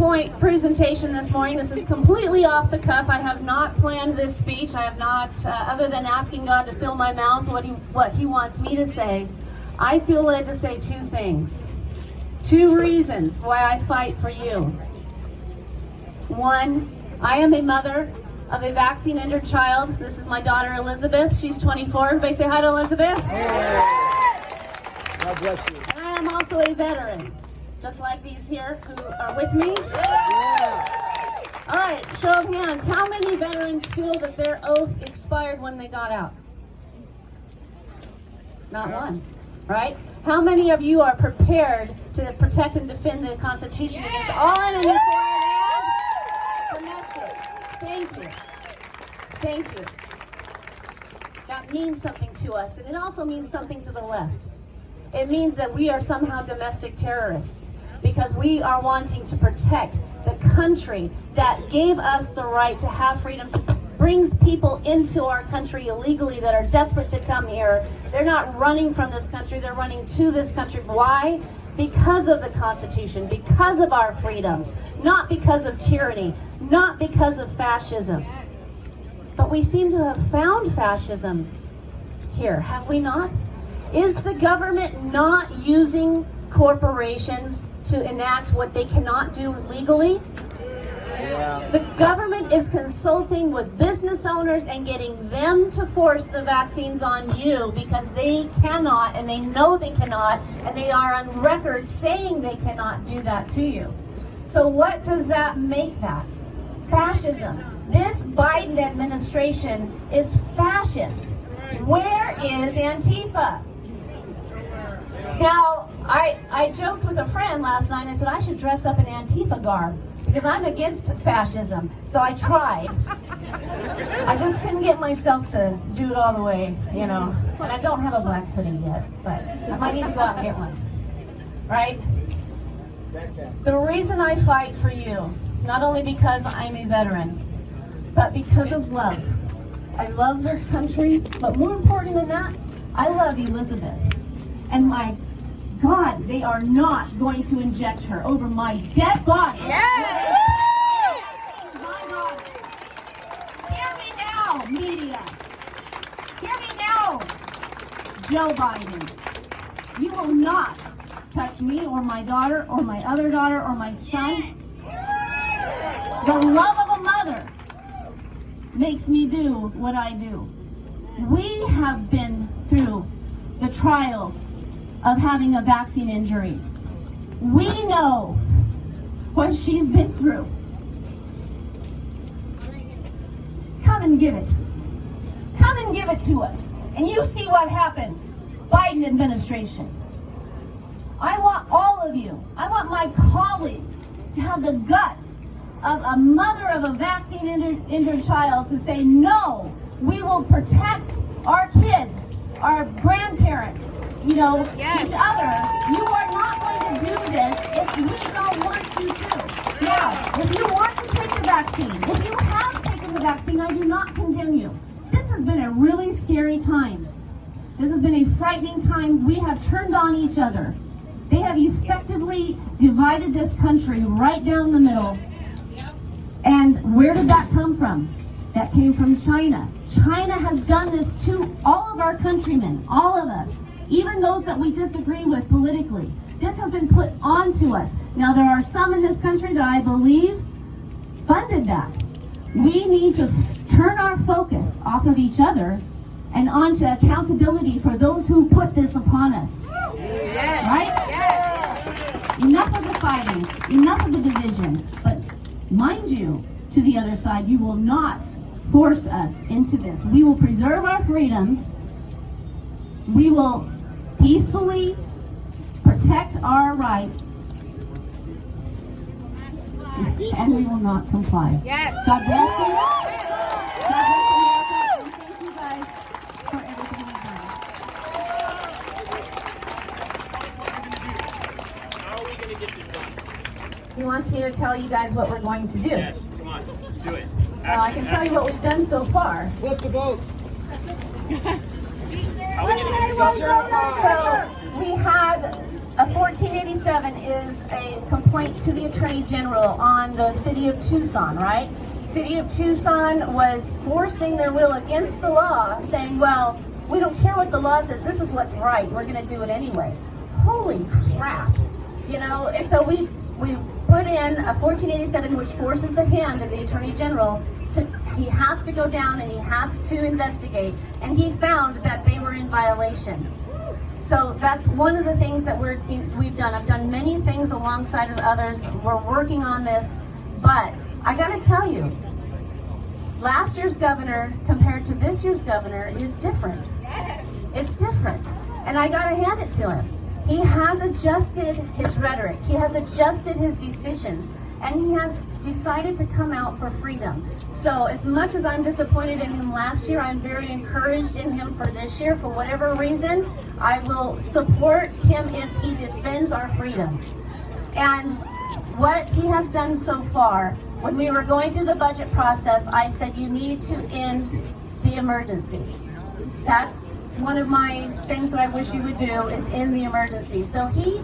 PowerPoint presentation this morning. This is completely off the cuff. I have not planned this speech. I have not, other than asking God to fill my mouth what He wants me to say. I feel led to say two things. Two reasons why I fight for you. One, I am a mother of a vaccine-injured child. This is my daughter Elizabeth. She's 24. Everybody say hi to Elizabeth. God bless you. And I am also a veteran, just like these here who are with me. All right, show of hands. How many veterans feel that their oath expired when they got out? Not one, right? How many of you are prepared to protect and defend the Constitution against all enemies, foreign and domestic? Thank you. Thank you. That means something to us, and it also means something to the left. It means that we are somehow domestic terrorists because we are wanting to protect the country that gave us the right to have freedom, brings people into our country illegally that are desperate to come here. They're not running from this country, they're running to this country. Why? Because of the Constitution, because of our freedoms, not because of tyranny, not because of fascism. But we seem to have found fascism here, have we not? Is the government not using corporations to enact what they cannot do legally? Yeah. The government is consulting with business owners and getting them to force the vaccines on you because they cannot, and they know they cannot, and they are on record saying they cannot do that to you. So what does that make that? Fascism. This Biden administration is fascist. Where is Antifa? Now, I joked with a friend last night. I said I should dress up in Antifa garb because I'm against fascism. So I tried. I just couldn't get myself to do it all the way, you know. And I don't have a black hoodie yet, but I might need to go out and get one. Right? The reason I fight for you, not only because I'm a veteran, but because of love. I love this country, but more important than that, I love Elizabeth. And my God, they are not going to inject her over my dead body. Yes! My daughter. Hear me now, media. Hear me now, Joe Biden. You will not touch me or my daughter or my other daughter or my son. The love of a mother makes me do what I do. We have been through the trials of having a vaccine injury. We know what she's been through. Come and give it. Come and give it to us. And you see what happens. Biden administration. I want all of you, I want my colleagues to have the guts of a mother of a vaccine injured child to say, no, we will protect our kids, our grandparents, you know, Yes. each other. You are not going to do this if we don't want you to. Now, if you want to take the vaccine, if you have taken the vaccine, I do not condemn you. This has been a really scary time. This has been a frightening time. We have turned on each other. They have effectively divided this country right down the middle. And where did that come from? That came from China. China has done this to all of our countrymen, all of us, even those that we disagree with politically. This has been put onto us. Now, there are some in this country that I believe funded that. We need to turn our focus off of each other and onto accountability for those who put this upon us. Yes. Right? Yes. Enough of the fighting, enough of the division. But mind you, to the other side, you will not force us into this. We will preserve our freedoms. We will peacefully protect our rights. And we will not comply. Yes. God bless you. Yes. God bless America. And thank you guys for everything you've done. How are we going to get this done? He wants me to tell you guys what we're going to do. Yes, come on, let's do it. Well, I can tell you what we've done so far. Flip the vote. How are we going to get this done? So we had A 1487 is a complaint to the Attorney General on the city of Tucson, right? City of Tucson was forcing their will against the law, saying, well, we don't care what the law says, this is what's right, we're gonna do it anyway. Holy crap. You know, and so we put in a 1487 which forces the hand of the Attorney General to, he has to go down and he has to investigate, and he found that they were in violation. So that's one of the things that we've done. I've done many things alongside of others. We're working on this, but I gotta tell you, last year's governor compared to this year's governor is different. Yes. It's different, and I gotta hand it to him. He has adjusted his rhetoric, he has adjusted his decisions, and he has decided to come out for freedom. So as much as I'm disappointed in him last year, I'm very encouraged in him for this year. For whatever reason, I will support him if he defends our freedoms. And what he has done so far, when we were going through the budget process, I said you need to end the emergency. That's one of my things that I wish you would do, is end the emergency. So he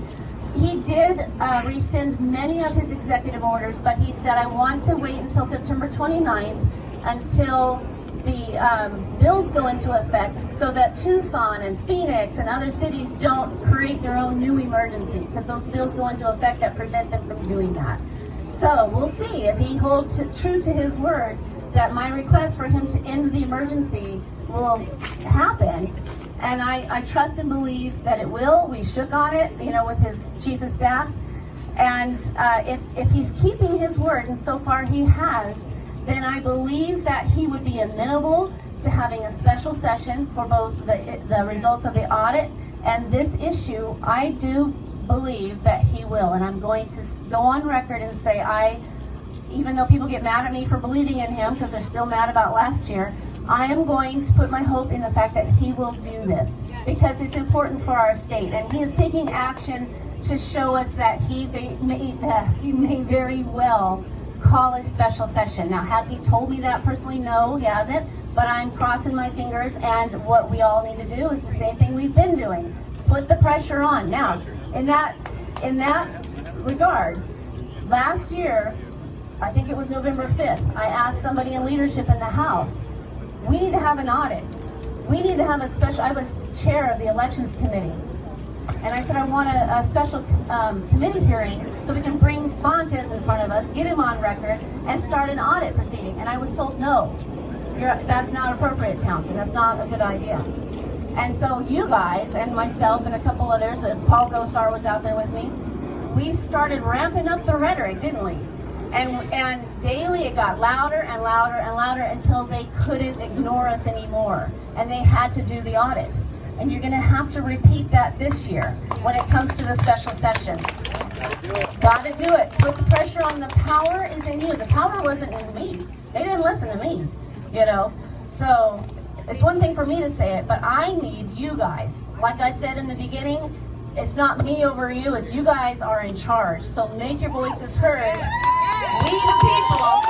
did rescind many of his executive orders, but he said, I want to wait until September 29th until the bills go into effect, so that Tucson and Phoenix and other cities don't create their own new emergency, because those bills go into effect that prevent them from doing that. So we'll see if he holds true to his word that my request for him to end the emergency will happen. And I trust and believe that it will. We shook on it, you know, with his chief of staff. And if he's keeping his word, and so far he has, then I believe that he would be amenable to having a special session for both the results of the audit and this issue. I do believe that he will. And I'm going to go on record and say, even though people get mad at me for believing in him, because they're still mad about last year, I am going to put my hope in the fact that he will do this, because it's important for our state, and he is taking action to show us that he may very well call a special session. Now, has he told me that personally? No, he hasn't, but I'm crossing my fingers, and what we all need to do is the same thing we've been doing. Put the pressure on. Now, in that regard, last year, I think it was November 5th, I asked somebody in leadership in the House, we need to have an audit. We need to have a special, I was chair of the elections committee. And I said, I want a special committee hearing so we can bring Fontes in front of us, get him on record, and start an audit proceeding. And I was told, no, that's not appropriate, Townsend. That's not a good idea. And so you guys and myself and a couple others, Paul Gosar was out there with me, we started ramping up the rhetoric, didn't we? And daily it got louder and louder and louder until they couldn't ignore us anymore. And they had to do the audit. And you're going to have to repeat that this year when it comes to the special session. Got to do it. Put the pressure on. The power is in you. The power wasn't in me. They didn't listen to me, you know. So it's one thing for me to say it, but I need you guys. Like I said in the beginning, it's not me over you. It's you guys are in charge. So make your voices heard. We the people